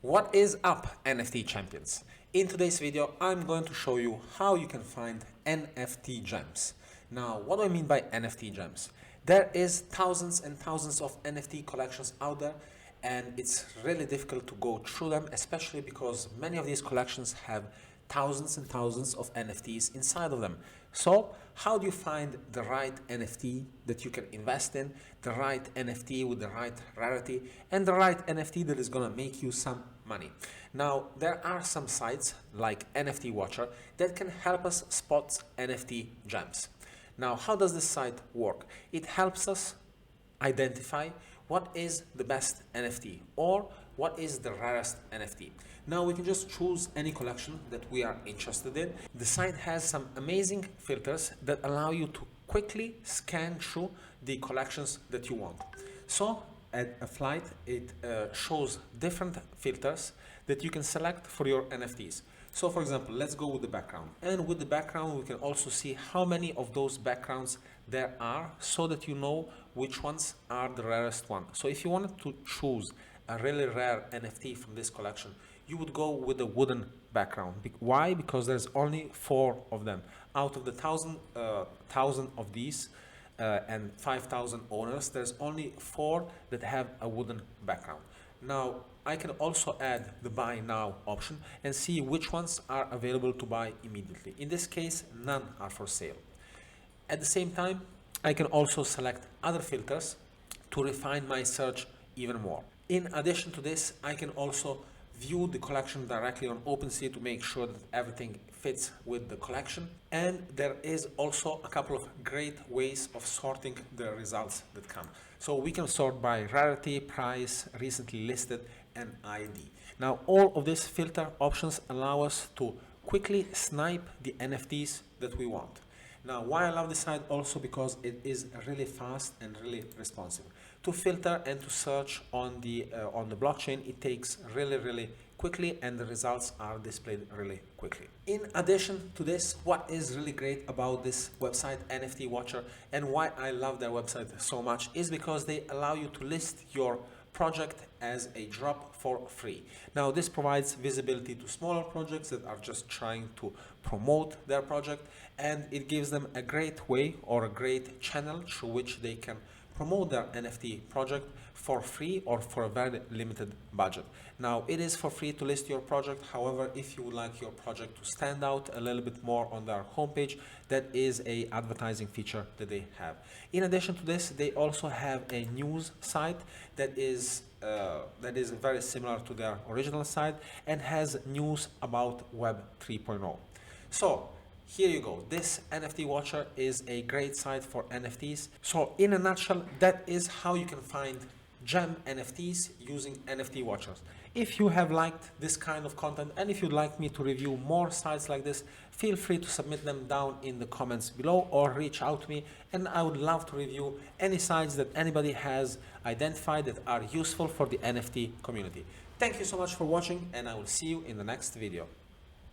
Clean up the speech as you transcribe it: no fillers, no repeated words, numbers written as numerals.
What is up, NFT champions? In today's video, I'm going to show you how you can find NFT gems. Now, what do I mean by NFT gems? There is thousands and thousands of NFT collections out there, and it's really difficult to go through them, especially because many of these collections have thousands and thousands of NFTs inside of them. So how do you find the right NFT that you can invest in, the right NFT with the right rarity, and the right NFT that is going to make you some money? Now, there are some sites like NFT Watcher that can help us spot NFT gems. Now, how does this site work? It helps us identify what is the best NFT or what is the rarest NFT. Now we can just choose any collection that we are interested in. The site has some amazing filters that allow you to quickly scan through the collections that you want. So at a flight, it shows different filters that you can select for your NFTs. So for example, let's go with the background. And with the background, we can also see how many of those backgrounds there are so that you know which ones are the rarest one. So if you wanted to choose a really rare NFT from this collection, you would go with a wooden background. Why? Because there's only 4 of them. Out of the thousand of these and 5,000 owners, there's only 4 that have a wooden background. Now, I can also add the buy now option and see which ones are available to buy immediately. In this case, none are for sale. At the same time, I can also select other filters to refine my search even more. In addition to this, I can also view the collection directly on OpenSea to make sure that everything fits with the collection. And there is also a couple of great ways of sorting the results that come. So we can sort by rarity, price, recently listed, and ID. Now, all of these filter options allow us to quickly snipe the NFTs that we want. Now, why I love this site also because it is really fast and really responsive. To filter and to search on the blockchain, it takes really quickly, and the results are displayed really quickly. In addition to this, what is really great about this website, NFT Watcher, and why I love their website so much is because they allow you to list your project as a drop for free. Now, this provides visibility to smaller projects that are just trying to promote their project, and it gives them a great way or a great channel through which they can promote their NFT project for free or for a very limited budget. Now, it is for free to list your project. However, if you would like your project to stand out a little bit more on their homepage, that is a advertising feature that they have. In addition to this, they also have a news site that is very similar to their original site and has news about Web 3.0. So here you go. This NFT Watcher is a great site for NFTs. So in a nutshell, that is how you can find gem NFTs using NFT Watchers. If you have liked this kind of content and if you'd like me to review more sites like this, feel free to submit them down in the comments below or reach out to me, and I would love to review any sites that anybody has identified that are useful for the NFT community. Thank you so much for watching, and I will see you in the next video.